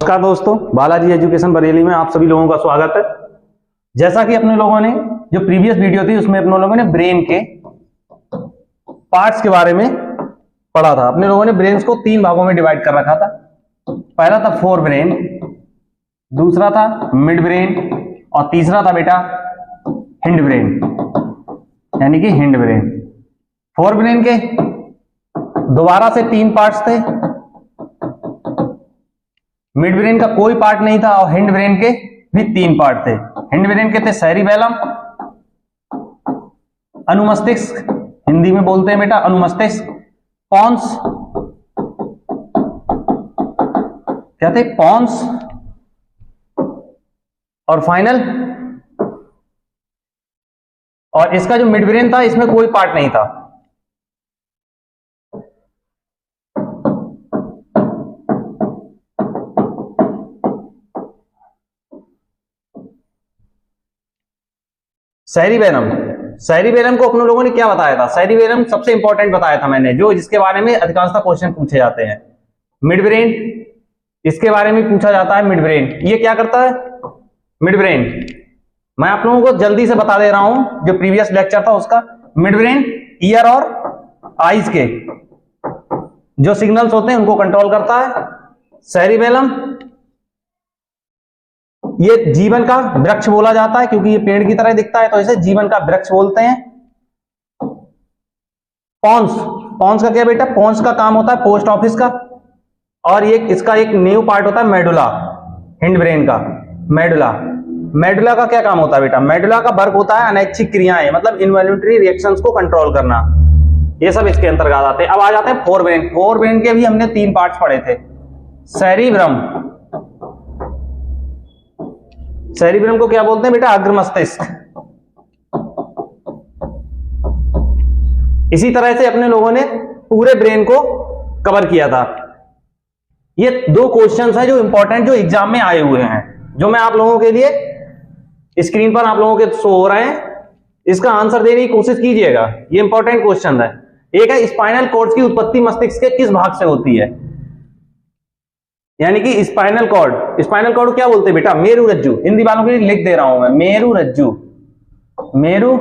नमस्कार दोस्तों, बालाजी एजुकेशन बरेली में आप सभी लोगों का स्वागत है। जैसा कि अपने लोगों ने जो प्रीवियस वीडियो थी उसमें अपने लोगों ने ब्रेन के पार्ट्स के बारे में पढ़ा था। अपने लोगों ने ब्रेन्स को 3 भागों में डिवाइड कर रखा था। पहला था फोर ब्रेन, दूसरा था मिड ब्रेन और तीसरा था बेटा हिंड ब्रेन, यानी कि हिंड ब्रेन। फोर ब्रेन के दोबारा से 3 पार्ट्स थे, मिड ब्रेन का कोई पार्ट नहीं था और हिंड ब्रेन के भी 3 पार्ट थे। हिंड ब्रेन के थे सेरिबेलम, अनुमस्तिष्क, हिंदी में बोलते हैं बेटा अनुमस्तिष्क, पॉन्स, क्या थे पॉन्स, और फाइनल। और इसका जो मिड ब्रेन था इसमें कोई पार्ट नहीं था। सेरिबेलम, सेरिबेलम को अपने लोगों ने क्या बताया था? सेरिबेलम सबसे इंपॉर्टेंट बताया था मैंने, जो जिसके बारे में अधिकांशतः क्वेश्चन पूछे जाते हैं। मिड ब्रेन, इसके बारे में पूछा जाता है। मिड ब्रेन ये क्या करता है? मिड ब्रेन मैं आप लोगों को जल्दी से बता दे रहा हूं, जो प्रीवियस लेक्चर था उसका। मिड ब्रेन ईयर और आईज के जो सिग्नल्स होते हैं उनको कंट्रोल करता है। सेरिबेलम ये जीवन का वृक्ष बोला जाता है, क्योंकि ये पेड़ की तरह दिखता है तो इसे जीवन का वृक्ष बोलते हैं। पॉन्स, पॉन्स का क्या बेटा? पॉन्स का काम होता है पोस्ट ऑफिस का, और ये इसका एक न्यू पार्ट होता है मेडुला, हिंड ब्रेन का मेडुला। मेडुला का क्या काम होता है बेटा? मेडुला का वर्क होता है अनैच्छिक क्रियाएं, मतलब इनवॉल्यूंटरी रिएक्शंस को कंट्रोल करना, ये सब इसके अंतर्गत आते हैं। अब आ जाते हैं फोर ब्रेन। फोर ब्रेन के भी हमने 3 पार्ट्स पढ़े थे। सेरिब्रम, सेरिब्रम को क्या बोलते हैं बेटा? अग्र मस्तिष्क। इसी तरह से अपने लोगों ने पूरे ब्रेन को कवर किया था। ये 2 क्वेश्चंस हैं जो इंपॉर्टेंट, जो एग्जाम में आए हुए हैं, जो मैं आप लोगों के लिए स्क्रीन पर आप लोगों के शो हो रहे हैं। इसका आंसर देने की कोशिश कीजिएगा, ये इंपॉर्टेंट क्वेश्चन है। एक है स्पाइनल कॉर्ड की उत्पत्ति मस्तिष्क के किस भाग से होती है? यानी कि स्पाइनल कॉर्ड, स्पाइनल कॉर्ड क्या बोलते हैं बेटा? मेरु रज्जु। हिंदी वालों के लिए लिख दे रहा हूं मैं, मेरु रज्जु, मेरु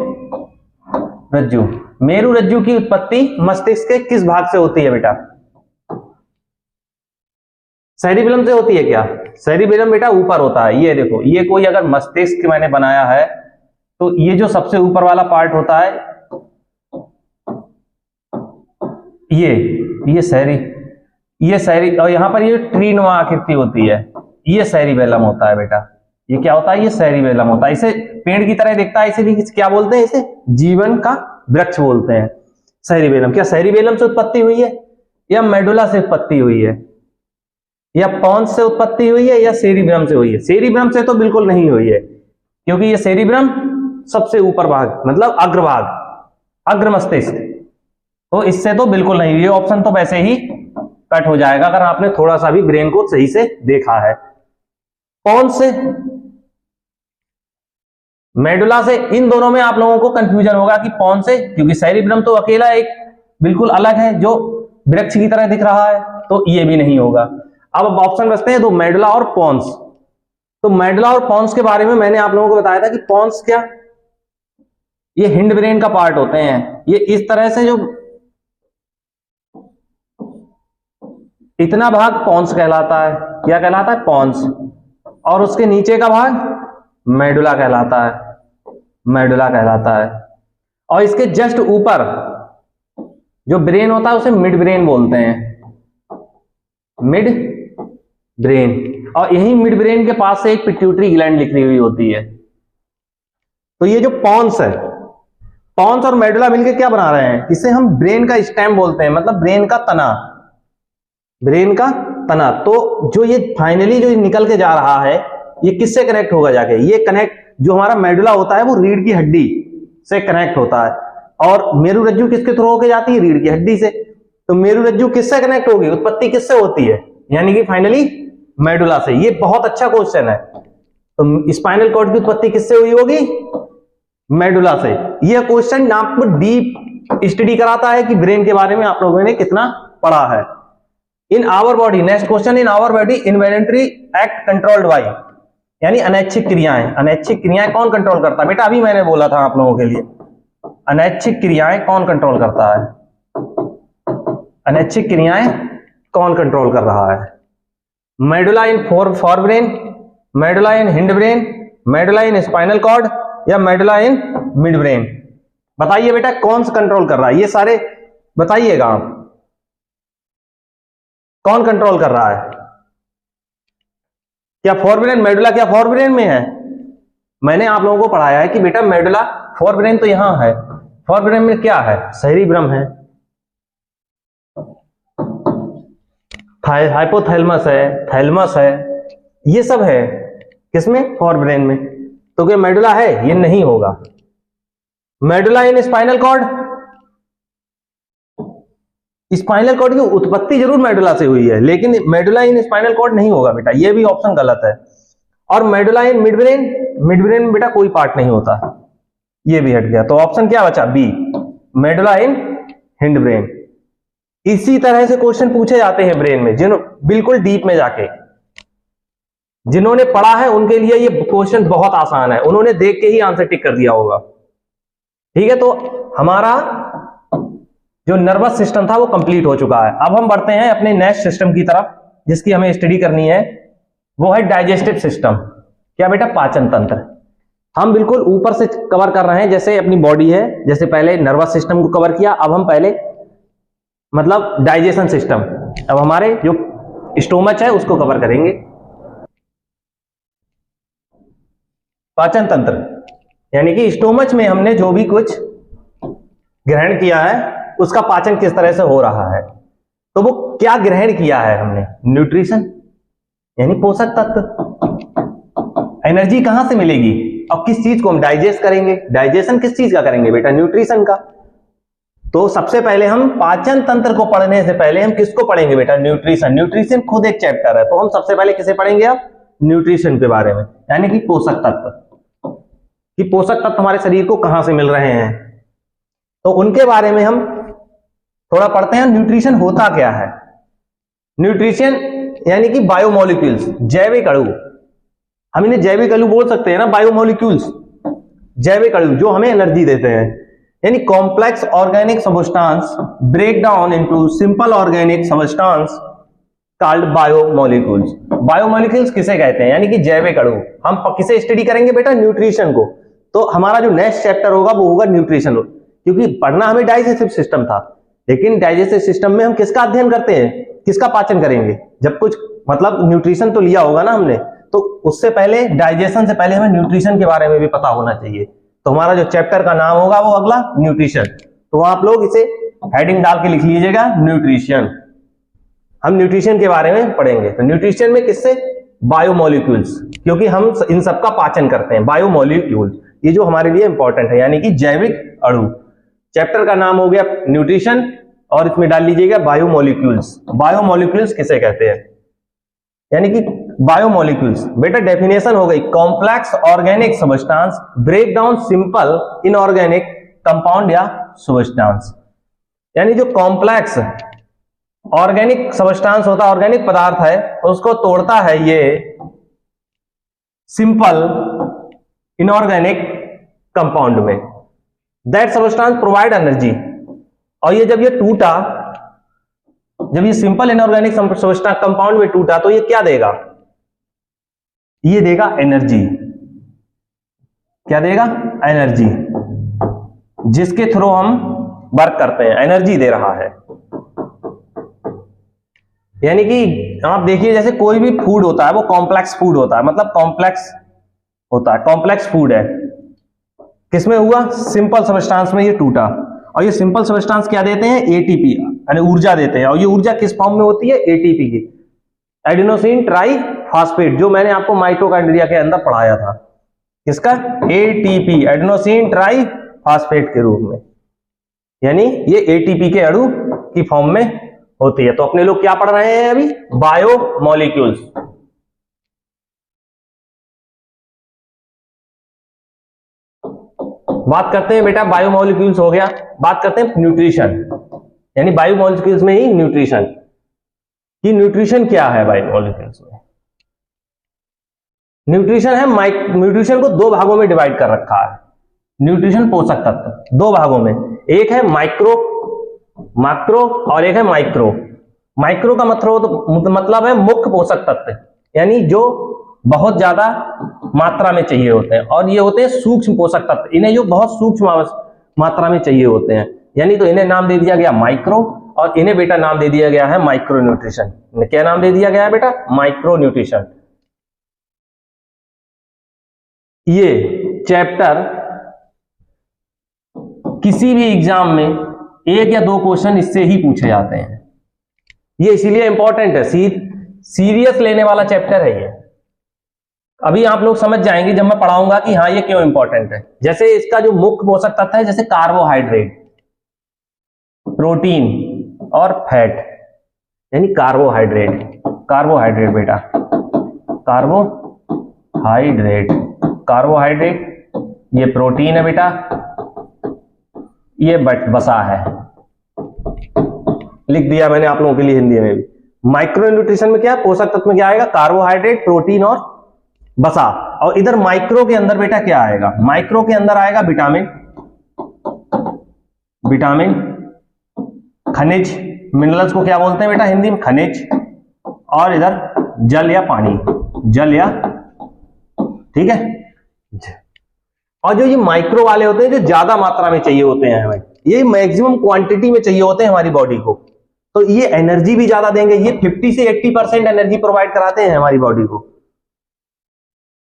रज्जु। मेरु रज्जु की उत्पत्ति मस्तिष्क के किस भाग से होती है बेटा? सेरिबेलम से होती है क्या? सेरिबेलम बेटा ऊपर होता है। ये देखो, ये कोई अगर मस्तिष्क मैंने बनाया है तो ये जो सबसे ऊपर वाला पार्ट होता है ये सेरी, और यहां पर ये ट्रीनुमा आकृति होती है, ये सेरिबेलम होता है बेटा। ये क्या होता है? ये सेरिबेलम होता है। इसे पेड़ की तरह दिखता है, इसे भी क्या बोलते हैं? इसे जीवन का वृक्ष बोलते हैं सेरिबेलम। क्या सेरिबेलम से उत्पत्ति हुई है, या मेडुला से उत्पत्ति हुई है, या पॉन्स से उत्पत्ति हुई है, या सेरिब्रम से हुई है? सेरिब्रम से तो बिल्कुल नहीं हुई है, क्योंकि ये सेरिब्रम सबसे ऊपर भाग, मतलब अग्रभाग, अग्र मस्तिष्क, तो इससे तो बिल्कुल नहीं। ये ऑप्शन तो वैसे ही कट हो जाएगा अगर आपने थोड़ा सा भी ब्रेन को सही से देखा है। पॉन्स से, मेडुला से, इन दोनों में आप लोगों को कंफ्यूजन होगा कि पॉन्स से, क्योंकि सेरिब्रम तो अकेला एक बिल्कुल अलग है जो वृक्ष की तरह दिख रहा है, तो ये भी नहीं होगा। अब ऑप्शन बचते हैं 2, मेडुला और पॉन्स। तो मेडुला और पॉन्स के बारे में मैंने आप लोगों को बताया था कि पॉन्स क्या, ये हिंड ब्रेन का पार्ट होते हैं। ये इस तरह से, जो इतना भाग पॉन्स कहलाता है। क्या कहलाता है? पॉन्स। और उसके नीचे का भाग मेडुला कहलाता है, मेडुला कहलाता है। और इसके जस्ट ऊपर जो ब्रेन होता है उसे मिड ब्रेन बोलते हैं, मिड ब्रेन। और यही मिड ब्रेन के पास से एक पिट्यूटरी ग्लैंड निकली हुई होती है। तो ये जो पॉन्स है, पॉन्स और मेडुला मिलकर क्या बना रहे हैं? इसे हम ब्रेन का स्टेम बोलते हैं, मतलब ब्रेन का तना, ब्रेन का तना। तो जो ये फाइनली जो निकल के जा रहा है, ये किससे कनेक्ट होगा जाके? ये कनेक्ट, जो हमारा मेडुला होता है वो रीढ़ की हड्डी से कनेक्ट होता है, और मेरु रज्जु किसके थ्रू होके जाती है? रीढ़ की हड्डी से। तो मेरु रज्जु किससे कनेक्ट होगी? उत्पत्ति किससे होती है? यानी कि फाइनली मेडुला से। ये बहुत अच्छा क्वेश्चन है। तो स्पाइनल कॉर्ड की उत्पत्ति किससे हुई होगी? मेडुला से। यह क्वेश्चन आपको डीप स्टडी कराता है कि ब्रेन के बारे में आप लोगों ने कितना पढ़ा है। In our body, next question, in our body involuntary act controlled by, यानी अनैच्छिक क्रियाएं, अनैच्छिक क्रियाएं कौन कंट्रोल करता है बेटा? अभी मैंने बोला था आप लोगों के लिए, अनैच्छिक क्रियाएं कौन कंट्रोल करता है? अनैच्छिक क्रियाएं कौन कंट्रोल कर रहा है? मेडुला इन फोरब्रेन, मेडुला इन हिंड ब्रेन, मेडुला इन स्पाइनल कॉर्ड या मेडुला इन मिड ब्रेन? बताइए बेटा कौन सा कंट्रोल कर रहा है? ये सारे बताइएगा आप, कौन कंट्रोल कर रहा है? क्या फोरब्रेन, मेडुला क्या फोरब्रेन में है? मैंने आप लोगों को पढ़ाया है कि बेटा मेडुला, फोरब्रेन तो यहां है, फोरब्रेन में क्या है? सेरिब्रम है, हाइपोथैलेमस है, थैलेमस है, ये सब है किसमें? फोरब्रेन में। तो क्या मेडुला है? ये नहीं होगा। मेडुला इन स्पाइनल कॉर्ड, स्पाइनल कॉर्ड की उत्पत्ति जरूर मेडुला से हुई है, लेकिन मेडुला इन स्पाइनल कॉर्ड नहीं होगा बेटा, ये भी ऑप्शन गलत है। और medulla in mid brain, mid brain में बेटा कोई पार्ट नहीं होता, ये भी हट गया। तो ऑप्शन क्या बचा? बी, मेडुला इन हिंड ब्रेन। इसी तरह से क्वेश्चन पूछे जाते हैं ब्रेन में, बिल्कुल डीप में जाके। जिन्होंने पढ़ा है उनके लिए ये क्वेश्चन बहुत आसान है, उन्होंने देख के ही आंसर टिक कर दिया होगा। ठीक है, तो हमारा जो नर्वस सिस्टम था वो कंप्लीट हो चुका है। अब हम बढ़ते हैं अपने नेक्स्ट सिस्टम की तरफ, जिसकी हमें स्टडी करनी है, वो है डाइजेस्टिव सिस्टम। क्या बेटा? पाचन तंत्र। हम बिल्कुल ऊपर से कवर कर रहे हैं, जैसे अपनी बॉडी है, जैसे पहले नर्वस सिस्टम को कवर किया, अब हम पहले मतलब डाइजेशन सिस्टम, अब हमारे जो स्टोमच है उसको कवर करेंगे। पाचन तंत्र यानी कि स्टोमच में हमने जो भी कुछ ग्रहण किया है उसका पाचन किस तरह से हो रहा है। तो वो क्या ग्रहण किया है हमने? न्यूट्रिशन यानी पोषक तत्व। एनर्जी कहां से मिलेगी और किस चीज को हम डाइजेस्ट करेंगे? डाइजेशन किस चीज का करेंगे बेटा? न्यूट्रिशन का। तो सबसे पहले हम पाचन तंत्र को पढ़ने से पहले हम किसको पढ़ेंगे बेटा? न्यूट्रिशन। न्यूट्रिशन खुद एक चैप्टर है, तो हम सबसे पहले किसे पढ़ेंगे? अब न्यूट्रिशन के बारे में, यानी कि पोषक तत्व, कि पोषक तत्व हमारे शरीर को कहां से मिल रहे हैं, तो उनके बारे में हम थोड़ा पढ़ते हैं। न्यूट्रिशन होता क्या है? न्यूट्रिशन यानी कि बायोमोलिक्यूल्स, जैविक अणु, हम इन्हें जैविक अणु बोल सकते हैं ना, बायोमोलिक्यूल्स, जैविक अणु जो हमें एनर्जी देते हैं, यानी complex organic substance break down into simple organic substance called biomolecules. Biomolecules किसे कहते हैं? यानी कि जैविक अणु। हम किसे स्टडी करेंगे बेटा? न्यूट्रिशन को। तो हमारा जो नेक्स्ट चैप्टर होगा वो होगा न्यूट्रिशन, क्योंकि पढ़ना हमें डाइजेस्टिव सिस्टम था, लेकिन डाइजेस्टिव सिस्टम में हम किसका अध्ययन करते हैं? किसका पाचन करेंगे? जब कुछ मतलब न्यूट्रिशन तो लिया होगा ना हमने, तो उससे पहले, डाइजेशन से पहले हमें न्यूट्रिशन के बारे में भी पता होना चाहिए। तो हमारा जो चैप्टर का नाम होगा वो अगला न्यूट्रिशन। तो आप लोग इसे हेडिंग डाल के लिख लीजिएगा, न्यूट्रिशन। हम न्यूट्रिशन के बारे में पढ़ेंगे। तो न्यूट्रिशन में किससे? बायोमोलिक्यूल्स, क्योंकि हम इन सबका पाचन करते हैं। बायोमोलिक्यूल्स ये जो हमारे लिए इंपॉर्टेंट है, यानी कि जैविक अणु। चैप्टर का नाम हो गया न्यूट्रिशन और इसमें डाल लीजिएगा बायोमोलिक्यूल्स। बायोमोलिक्यूल्स किसे कहते हैं? यानी कि बायोमोलिक्यूल्स बेटा डेफिनेशन हो गई, complex organic substance break down simple inorganic compound या सबस्टांस। यानी जो कॉम्प्लेक्स ऑर्गेनिक सबस्टांस होता है, ऑर्गेनिक पदार्थ है, उसको तोड़ता है ये सिंपल इनऑर्गेनिक कंपाउंड में। That substance provide energy. और ये जब ये टूटा, जब ये सिंपल इनऑर्गेनिक सबस्टांस कंपाउंड में टूटा, तो ये क्या देगा? ये देगा एनर्जी। क्या देगा? एनर्जी, जिसके थ्रू हम वर्क करते हैं, एनर्जी दे रहा है। यानी कि आप देखिए जैसे कोई भी फूड होता है वो कॉम्प्लेक्स फूड होता है, मतलब कॉम्प्लेक्स होता है, कॉम्प्लेक्स फूड है। किसमें हुआ? सिंपल सबस्टांस में ये टूटा, और ये सिंपल सबस्टांस क्या देते हैं? एटीपी, यानी ऊर्जा देते हैं। और ये ऊर्जा किस फॉर्म में होती है? एटीपी की, एडिनोसिन ट्राइफॉस्फेट, जो मैंने आपको माइटोकॉन्ड्रिया के अंदर पढ़ाया था। किसका? एटीपी, एडिनोसिन ट्राइफॉस्फेट के रूप में, यानी ये एटीपी के अणु की फॉर्म में होती है। तो अपने लोग क्या पढ़ रहे हैं अभी? बायोमोलिक्यूल्स। बात करते हैं बेटा, बायोमोलिक्यूल्स हो गया, बात करते हैं न्यूट्रिशन, यानी बायोमोलिक्यूल्स में ही न्यूट्रिशन, कि न्यूट्रिशन क्या है बायोमॉलिक्यूल्स में। न्यूट्रिशन है, न्यूट्रिशन को दो भागों में डिवाइड कर रखा है। न्यूट्रिशन पोषक तत्व दो भागों में, एक है मैक्रो और एक है माइक्रो। माइक्रो का मतलब है मुख्य पोषक तत्व, यानी जो बहुत ज्यादा मात्रा में चाहिए होते हैं, और ये होते हैं सूक्ष्म पोषक तत्व, इन्हें जो बहुत सूक्ष्म मात्रा में चाहिए होते हैं, यानी तो इन्हें नाम दे दिया गया माइक्रो, और इन्हें बेटा नाम दे दिया गया है माइक्रो न्यूट्रिशन। क्या नाम दे दिया गया है बेटा? Micro nutrition. ये चैप्टर किसी भी एग्जाम में एक या दो क्वेश्चन इससे ही पूछे जाते हैं। ये इसीलिए इंपॉर्टेंट है, सीरियस लेने वाला चैप्टर है ये। अभी आप लोग समझ जाएंगे जब मैं पढ़ाऊंगा कि हाँ ये क्यों इंपॉर्टेंट है। जैसे इसका जो मुख्य पोषक तत्व है, जैसे कार्बोहाइड्रेट, प्रोटीन और फैट, यानी कार्बोहाइड्रेट बेटा, कार्बोहाइड्रेट ये प्रोटीन है बेटा, ये वसा है। लिख दिया मैंने आप लोगों के लिए हिंदी में भी। माइक्रो न्यूट्रिशन में क्या, पोषक तत्व में क्या आएगा? कार्बोहाइड्रेट, प्रोटीन और वसा। और इधर माइक्रो के अंदर बेटा क्या आएगा? माइक्रो के अंदर आएगा विटामिन, खनिज, मिनरल्स को क्या बोलते हैं बेटा हिंदी में? खनिज। और इधर जल या पानी, ठीक है। और जो ये माइक्रो वाले होते हैं, जो ज्यादा मात्रा में चाहिए होते हैं हमें, ये मैक्सिमम क्वांटिटी में चाहिए होते हैं हमारी बॉडी को, तो ये एनर्जी भी ज्यादा देंगे। ये 50 से 80% एनर्जी प्रोवाइड कराते हैं हमारी बॉडी को।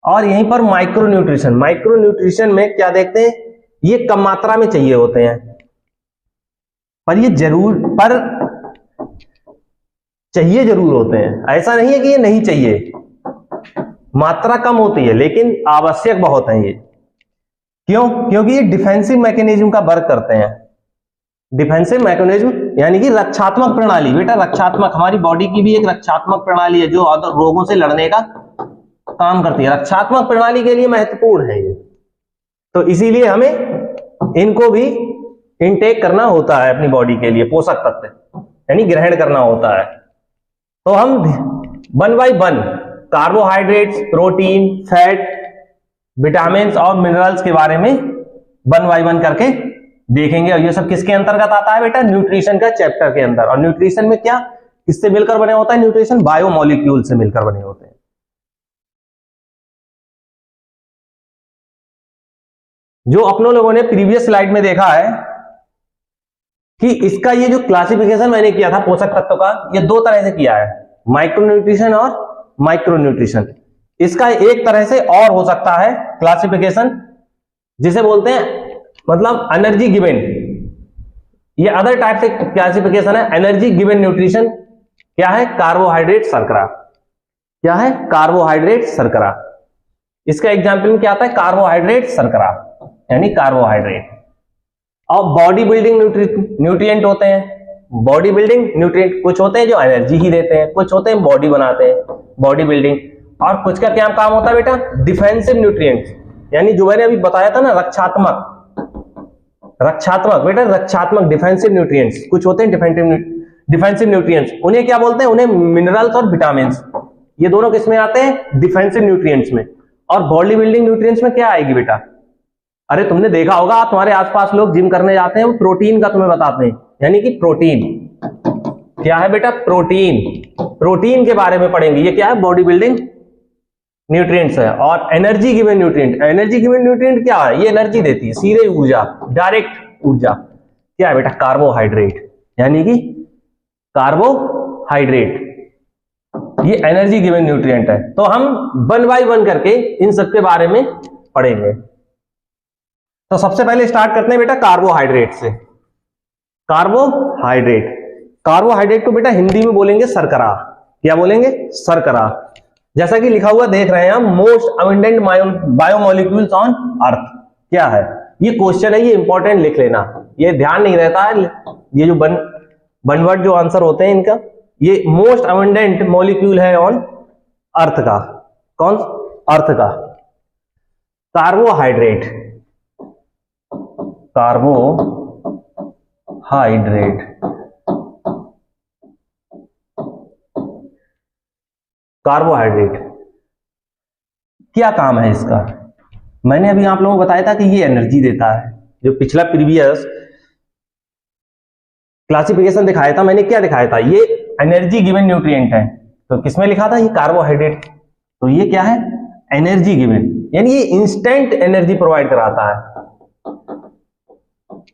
और यहीं पर माइक्रो न्यूट्रिशन में क्या देखते हैं? ये कम मात्रा में चाहिए होते हैं, पर चाहिए जरूर होते हैं। ऐसा नहीं है कि ये नहीं चाहिए, मात्रा कम होती है लेकिन आवश्यक बहुत है ये। क्यों? क्योंकि ये डिफेंसिव मैकेनिज्म का वर्क करते हैं। डिफेंसिव मैकेनिज्म यानी कि रक्षात्मक प्रणाली बेटा, रक्षात्मक, हमारी बॉडी की भी एक रक्षात्मक प्रणाली है जो रोगों से लड़ने का काम करती है। रक्षात्मक प्रणाली के लिए महत्वपूर्ण है ये, तो इसीलिए हमें इनको भी इनटेक करना होता है अपनी बॉडी के लिए, पोषक तत्व यानी ग्रहण करना होता है। तो हम 1 by 1 carbohydrates, protein, fat, vitamin और मिनरल्स के बारे में 1 by 1 करके देखेंगे। और ये सब किसके अंतर्गत आता है बेटा? न्यूट्रिशन का चैप्टर के अंदर। और न्यूट्रिशन में क्या किससे मिलकर बने होता है? न्यूट्रिशन बायोमॉलिक्यूल से मिलकर बने होते हैं। जो अपनों लोगों ने प्रीवियस स्लाइड में देखा है कि इसका ये जो क्लासिफिकेशन मैंने किया था पोषक तत्व का, ये दो तरह से किया है, माइक्रो न्यूट्रिशन और माइक्रो न्यूट्रिशन। इसका एक तरह से और हो सकता है क्लासिफिकेशन, जिसे बोलते हैं मतलब एनर्जी गिवन। ये अदर टाइप से क्लासिफिकेशन है, एनर्जी गिवन न्यूट्रिशन। क्या है? कार्बोहाइड्रेट शर्करा। क्या है? कार्बोहाइड्रेट शर्करा। इसका एग्जाम्पल में क्या आता है? कार्बोहाइड्रेट शर्करा यानी कार्बोहाइड्रेट। और बॉडी बिल्डिंग न्यूट्रिएंट होते हैं। बॉडी बिल्डिंग न्यूट्रिएंट कुछ होते हैं जो एनर्जी ही देते हैं, कुछ होते हैं बॉडी बनाते हैं, बॉडी बिल्डिंग। और कुछ का क्या काम होता है बेटा? डिफेंसिव न्यूट्रिएंट्स, यानी जो मैंने अभी बताया था ना, रक्षात्मक बेटा, रक्षात्मक डिफेंसिव न्यूट्रिएंट्स। कुछ होते हैं डिफेंसिव न्यूट्रिएंट्स, उन्हें क्या बोलते हैं? उन्हें मिनरल्स और विटामिन। ये दोनों किसमें आते हैं? डिफेंसिव न्यूट्रिएंट्स में। और बॉडी बिल्डिंग न्यूट्रिएंट्स में क्या आएगी बेटा? अरे तुमने देखा होगा, तुम्हारे आसपास लोग जिम करने जाते हैं, वो प्रोटीन का तुम्हें बताते हैं, यानी कि प्रोटीन। क्या है बेटा? प्रोटीन के बारे में पढ़ेंगे। ये क्या है? बॉडी बिल्डिंग न्यूट्रिएंट्स है। और एनर्जी गिवन न्यूट्रिएंट क्या है? ये एनर्जी देती है, सीधे ऊर्जा, डायरेक्ट ऊर्जा। क्या है बेटा? कार्बोहाइड्रेट, यानी कि कार्बोहाइड्रेट ये एनर्जी गिवन न्यूट्रिएंट है। तो हम 1 by 1 करके इन सब के बारे में पढ़ेंगे। तो सबसे पहले स्टार्ट करते हैं बेटा कार्बोहाइड्रेट से। कार्बोहाइड्रेट को बेटा हिंदी में बोलेंगे शर्करा। क्या बोलेंगे? शर्करा। जैसा कि लिखा हुआ देख रहे हैं हम, most abundant biomolecules on earth. क्या है? ये क्वेश्चन है, ये इंपॉर्टेंट लिख लेना, ये ध्यान नहीं रहता है। ये जो वन वर्ड जो आंसर होते हैं इनका, ये मोस्ट अबंडेंट मॉलिक्यूल है ऑन अर्थ का। कौन? अर्थ का। कार्बोहाइड्रेट कार्बोहाइड्रेट क्या काम है इसका? मैंने अभी आप लोगों को बताया था कि ये एनर्जी देता है। जो पिछला प्रीवियस क्लासिफिकेशन दिखाया था, मैंने क्या दिखाया था? ये एनर्जी गिवन न्यूट्रिएंट है। तो किसमें लिखा था? ये कार्बोहाइड्रेट। तो ये क्या है? एनर्जी गिवन, यानी ये इंस्टेंट एनर्जी प्रोवाइड कराता है।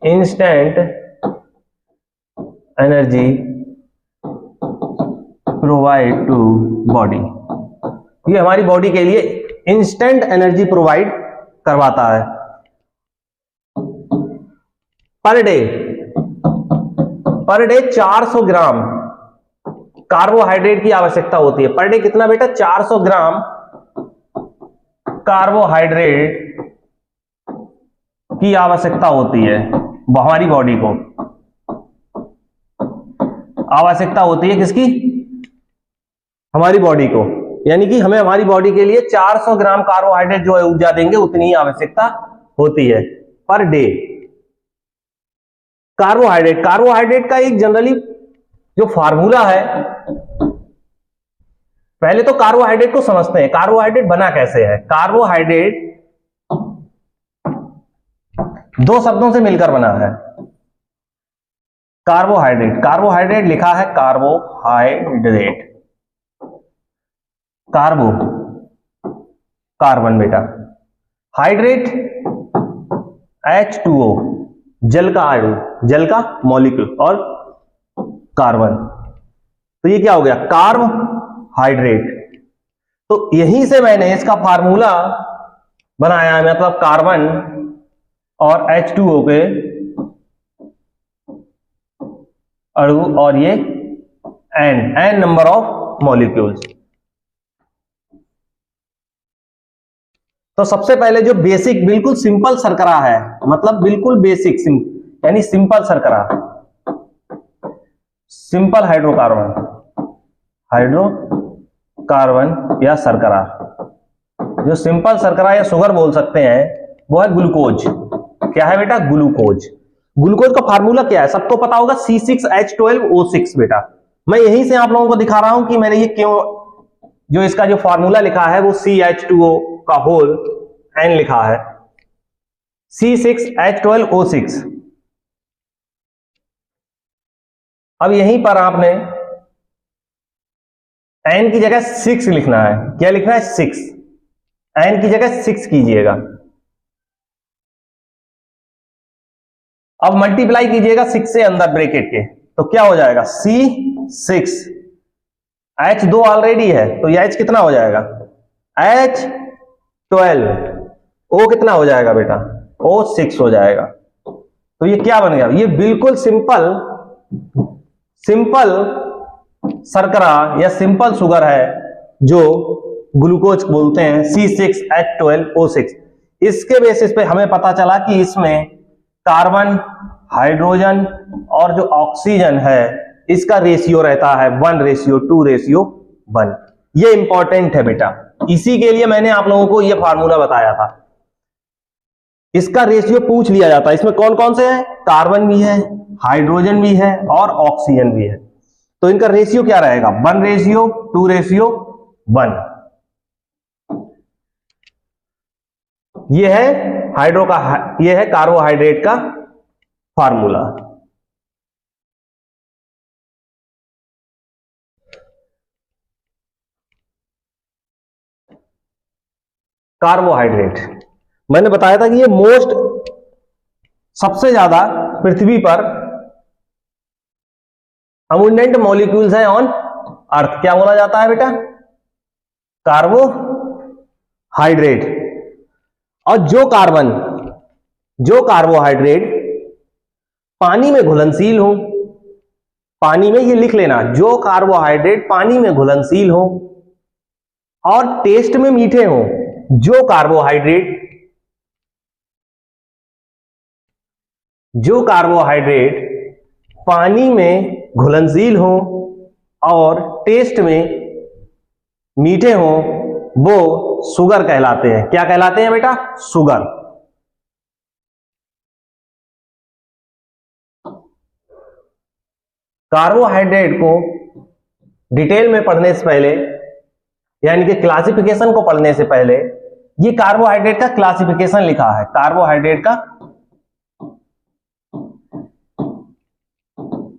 Instant energy provide to body, ये हमारी बॉडी के लिए इंस्टेंट एनर्जी प्रोवाइड करवाता है। पर डे 400 ग्राम कार्बोहाइड्रेट की आवश्यकता होती है। पर डे कितना बेटा? 400 ग्राम कार्बोहाइड्रेट की आवश्यकता होती है हमारी बॉडी को। आवश्यकता होती है किसकी? हमारी बॉडी को, यानी कि हमें हमारी बॉडी के लिए 400 ग्राम कार्बोहाइड्रेट जो है ऊर्जा देंगे उतनी ही आवश्यकता होती है पर डे। कार्बोहाइड्रेट का एक जनरली जो फार्मूला है, पहले तो कार्बोहाइड्रेट को समझते हैं। कार्बोहाइड्रेट बना कैसे है? कार्बोहाइड्रेट दो शब्दों से मिलकर बना है। कार्बोहाइड्रेट लिखा है कार्बोहाइड्रेट, कार्बन बेटा, हाइड्रेट H2O, जल का मॉलिक्यूल, और कार्बन, तो ये क्या हो गया? कार्बोहाइड्रेट। तो यहीं से मैंने इसका फार्मूला बनाया, मतलब कार्बन और H2O के अणु और ये n नंबर ऑफ मॉलिक्यूल्स। तो सबसे पहले जो बेसिक बिल्कुल सिंपल शर्करा है, मतलब बिल्कुल बेसिक यानी सिंपल शर्करा, सिंपल हाइड्रोकार्बन या शर्करा, जो सिंपल शर्करा या शुगर बोल सकते हैं, वो है ग्लूकोज। क्या है बेटा? ग्लूकोज। ग्लूकोज का फार्मूला क्या है? सबको पता होगा, C6H12O6 बेटा। मैं यहीं से आप लोगों को दिखा रहा हूं कि मैंने ये क्यों, जो इसका जो फार्मूला लिखा है वो CH2O का होल N लिखा है, C6H12O6। अब यहीं पर आपने N की जगह 6 लिखना है। क्या लिखना है? 6। N की जगह 6 कीजिएगा। अब मल्टीप्लाई कीजिएगा 6 से अंदर ब्रैकेट के, तो क्या हो जाएगा? C6, H2 ऑलरेडी है तो ये H कितना हो जाएगा? H12, O कितना हो जाएगा बेटा? O6 हो जाएगा। तो ये क्या बन गया? ये बिल्कुल सिंपल शर्करा या सिंपल शुगर है, जो ग्लूकोज बोलते हैं, C6H12O6। इसके बेसिस पे हमें पता चला कि इसमें कार्बन, हाइड्रोजन और जो ऑक्सीजन है, इसका रेशियो रहता है 1:2:1। ये इंपॉर्टेंट है बेटा, इसी के लिए मैंने आप लोगों को ये फार्मूला बताया था। इसका रेशियो पूछ लिया जाता है। इसमें कौन कौन से हैं? कार्बन भी है, हाइड्रोजन भी है और ऑक्सीजन भी है। तो इनका रेशियो क्या रहेगा? 1:2:1। ये है ये है कार्बोहाइड्रेट का फार्मूला। कार्बोहाइड्रेट मैंने बताया था कि ये सबसे ज्यादा पृथ्वी पर अबुंडेंट मॉलिक्यूल्स है ऑन अर्थ। क्या बोला जाता है बेटा? कार्बोहाइड्रेट। और जो कार्बोहाइड्रेट पानी में घुलनशील हो, पानी में, ये लिख लेना, जो कार्बोहाइड्रेट पानी में घुलनशील हो और टेस्ट में मीठे हो, जो कार्बोहाइड्रेट पानी में घुलनशील हो और टेस्ट में मीठे हो, वो शुगर कहलाते हैं। क्या कहलाते हैं बेटा? शुगर। कार्बोहाइड्रेट को डिटेल में पढ़ने से पहले यानी कि क्लासिफिकेशन को पढ़ने से पहले ये कार्बोहाइड्रेट का क्लासिफिकेशन लिखा है, कार्बोहाइड्रेट का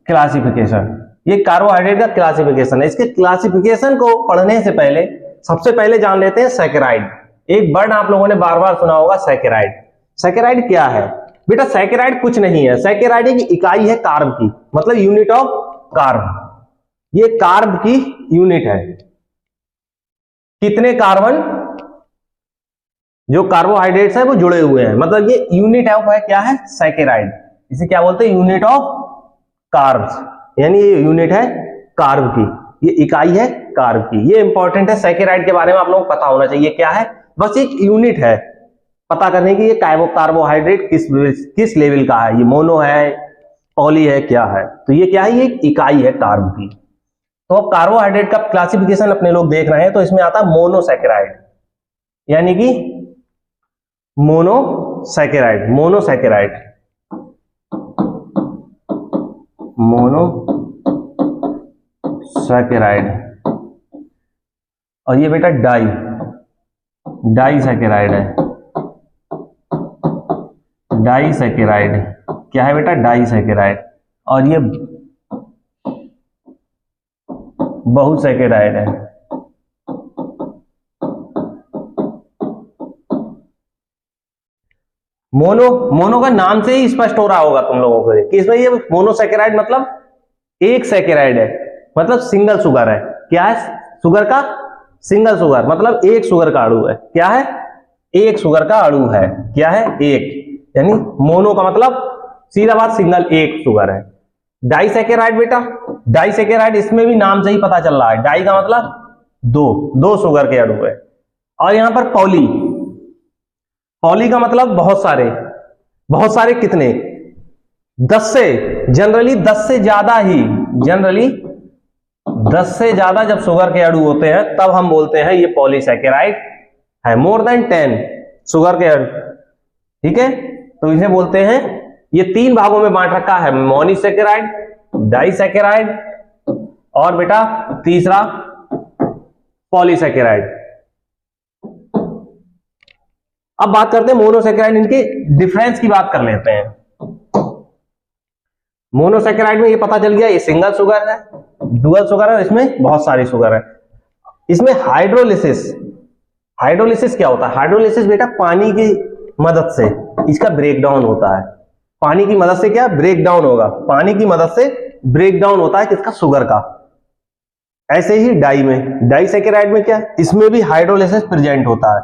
क्लासिफिकेशन, ये कार्बोहाइड्रेट का क्लासिफिकेशन है। इसके क्लासिफिकेशन को पढ़ने से पहले सबसे पहले जान लेते हैं सैकेराइड। एक वर्ड आप लोगों ने बार बार सुना होगा, सैकेराइड। सैकेराइड क्या है बेटा? सैकेराइड कुछ नहीं है, सैकेराइड की इकाई है कार्ब की, मतलब यूनिट ऑफ कार्ब। ये कार्ब की यूनिट है। कितने कार्बन जो कार्बोहाइड्रेट्स है वो जुड़े हुए हैं, मतलब ये यूनिट ऑफ है, क्या है? सैकेराइड। इसे क्या बोलते हैं? यूनिट ऑफ कार्ब्स, यानी ये यूनिट है कार्ब की, ये इकाई है कार्ब की। ये इंपॉर्टेंट है, सैकेराइड के बारे में आप लोगों को पता होना चाहिए क्या है। बस एक यूनिट है पता करने की, ये कार्बोहाइड्रेट किस लेवल का है, ये मोनो है, पॉली है, क्या है। तो ये क्या है? ये एक इकाई है कार्ब की। तो अब कार्बोहाइड्रेट का क्लासिफिकेशन अपने लोग देख रहे हैं, तो इसमें आता है मोनोसैकेराइड, यानी कि मोनोसैकेराइड, मोनोसैकेराइड, मोनोसैकेराइड। और ये बेटा डाइसैकेराइड है। डाइसैकेराइड क्या है बेटा? डाइसैकेराइड। और ये बहुसैकेराइड है। मोनो का नाम से ही स्पष्ट हो रहा होगा तुम लोगों को कि इसमें ये मोनोसैकेराइड मतलब एक सैकेराइड है, मतलब सिंगल शुगर है। क्या है? शुगर का सिंगल शुगर, मतलब एक शुगर का अणु है। क्या है? एक शुगर का अणु है। क्या है? एक, यानी मोनो का मतलब सीधा बात सिंगल, एक शुगर है। डाइसैकेराइड बेटा, डाइसैकेराइड इसमें भी नाम से ही पता चल रहा है, डाई का मतलब दो शुगर के अणु है। और यहां पर पॉली, पॉली का मतलब बहुत सारे कितने? 10 से, जनरली 10 से ज्यादा ही, जनरली 10 से ज्यादा जब शुगर के अणु होते हैं तब हम बोलते हैं ये पॉलीसैकेराइड है। मोर देन 10 शुगर के अणु, ठीक है, तो इसे बोलते हैं, ये 3 भागों में बांट रखा है, मोनोसैकेराइड, डाइसैकेराइड और बेटा तीसरा पॉलीसैकेराइड। अब बात करते हैं मोनोसैकेराइड, इनके डिफरेंस की बात कर लेते हैं। मोनोसैकेराइड में ये पता चल गया ये सिंगल शुगर है, डुअल शुगर है, इसमें बहुत सारी शुगर है। इसमें हाइड्रोलिसिस क्या होता है? हाइड्रोलिसिस बेटा पानी की मदद से इसका ब्रेकडाउन होता है। पानी की मदद से क्या ब्रेकडाउन होगा? पानी की मदद से ब्रेकडाउन होता है किसका? शुगर का। ऐसे ही डाई में, डाइसैकेराइड में क्या? इसमें भी हाइड्रोलिसिस प्रेजेंट होता है।